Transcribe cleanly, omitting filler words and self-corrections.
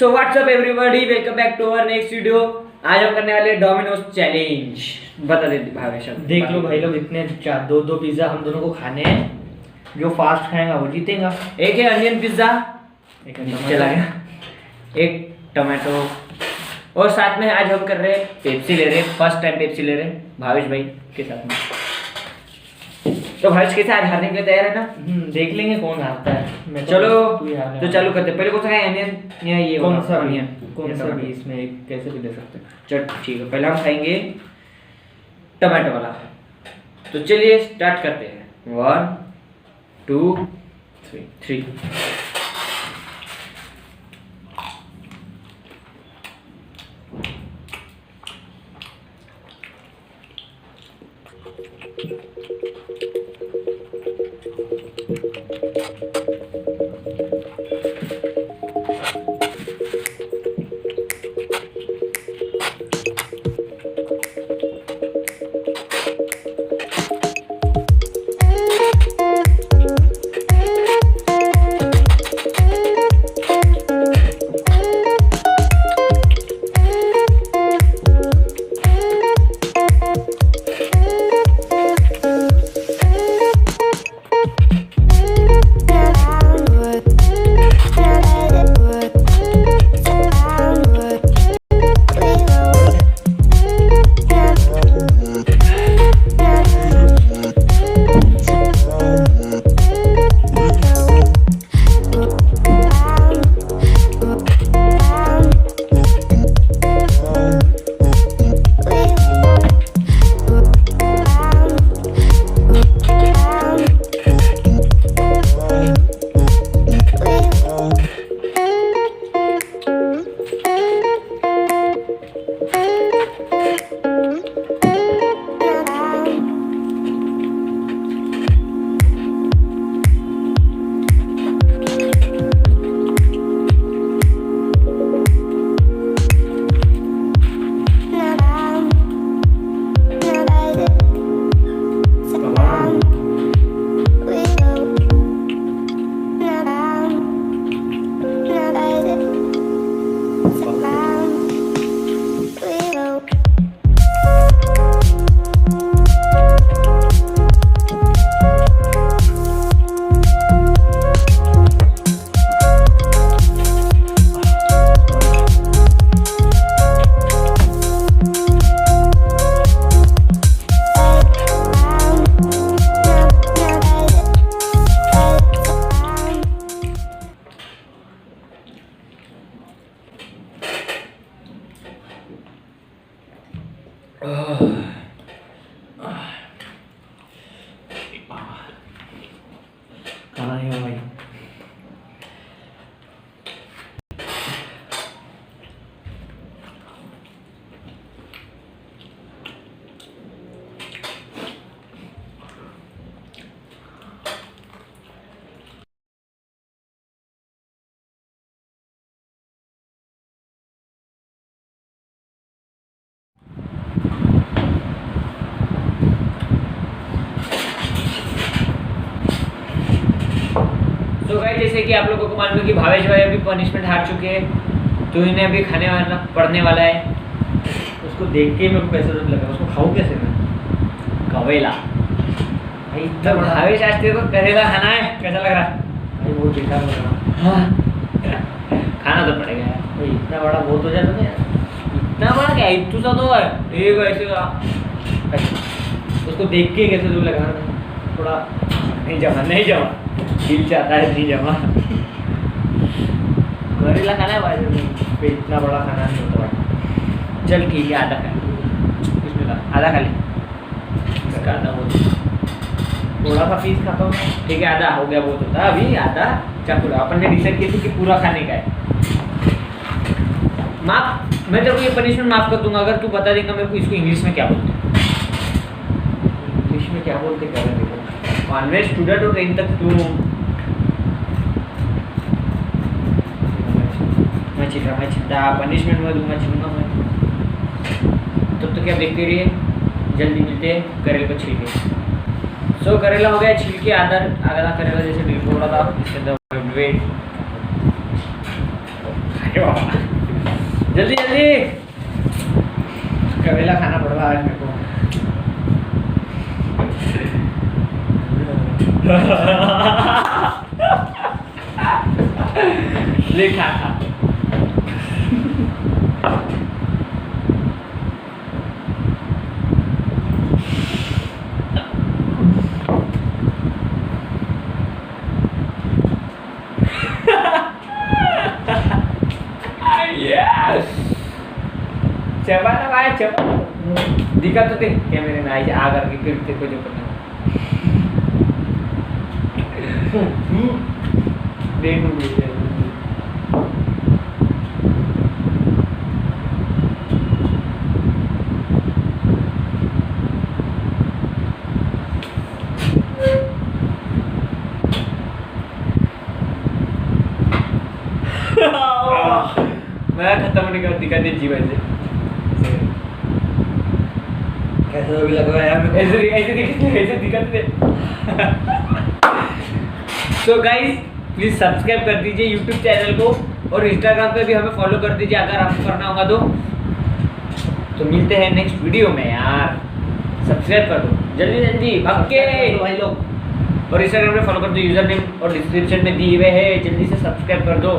So what's up everybody, welcome back to our next video. आज हम करने वाले डोमिनोज चैलेंज। बता देते भावेश, देख लो भाई लोग, इतने दो पिज्जा हम दोनों को खाने हैं। जो फास्ट खाएगा वो जीतेगा। एक है अनियन पिज्जा, एक चला गया, एक टमाटो, और साथ में आज हम कर रहे हैं पेप्सी ले रहे हैं। फर्स्ट टाइम पेप्सी ले रहे हैं भावेश भाई के साथ में। तो भावेश के साथ हारने के लिए तैयार है ना? देख लेंगे कौन हारता है। चलो तो चालू करते हैं। पहले कौन सा खाएं, अनियन या ये कौन सा अनियन? कौन सा भी इसमें कैसे भी ले सकते हैं। चल ठीक है, पहले हम खाएंगे टमाटो वाला। तो चलिए स्टार्ट करते हैं। 1 2 3। खाना है भाई। तो गाइस, जैसे कि आप लोगों को मालूम है कि भावेश भाई अभी पनिशमेंट हार चुके हैं, तो इन्हें अभी खाने वाला पड़ने वाला है। उसको देख के मेरे को कैसे लगा, उसको खाऊं कैसे मैं? कवेला भाई तो भावेश, आज तेरे को करेला खाना है, कैसा लग रहा है? भाई बहुत बेकार लग रहा। हाँ खाना तो पड़ेगा यार। भाई इतना बड़ा बहुत हो जाता है यार। इतना बड़ा क्या, इतना सा तो है एक ऐसे का। उसको देख के कैसे लग रहा है थोड़ा। नहीं जमा दिल चाहता है नहीं जमा। करेला खाना है भाई, इतना बड़ा खाना नहीं होता भाई। चल ठीक है, आधा खा ले, आधा खा ले, इसका आधा बहुत थोड़ा सा पीस खाता हूँ। ठीक है, आधा हो गया बहुत होता है। अभी आधा चाकू अपन ने डिसाइड किया थी कि पूरा खाने का है। माफ, मैं तेरे को ये पनिशमेंट माफ कर दूंगा अगर तू बता देगा मेरे को इसको इंग्लिश में क्या बोलते हैं। इंग्लिश में क्या बोलते क्या है? ऑलवेज स्टूडेंट हो 10 तक तू। मैं छिटा पनिशमेंट में दूंगा, छूंगा मैं। तब तो क्या देखते रहिए, जल्दी मिलते हैं करेले को छिलके। सो करेला हो गया छिलके, आधा करेला जैसे बिल्कुल हो रहा था, इसके अंदर वेट अरे बाबा, जल्दी जल्दी। करेला खाना पड़ रहा है आज मेरे को। ले खा खा। चबा ना भाई, चबा दिखा तो दे कैमरे में, आई आ करके फिर तेरे को जो करना दे दूंगी। मैं खत्म नहीं कर दिखा दे जीवन से। कैसा तो भी लग रहा है यार मेरे को। ऐसे दिखाते थे। तो गाइस प्लीज सब्सक्राइब कर दीजिए यूट्यूब चैनल को, और इंस्टाग्राम पे भी हमें फॉलो कर दीजिए अगर आपको करना होगा तो मिलते हैं नेक्स्ट वीडियो में यार। सब्सक्राइब कर दो जल्दी जल्दी भाग के भाई लोग, और इंस्टाग्राम पे फॉलो कर दो, यूजर नेम और डिस्क्रिप्शन में दिए हुए हैं, जल्दी से सब्सक्राइब कर दो।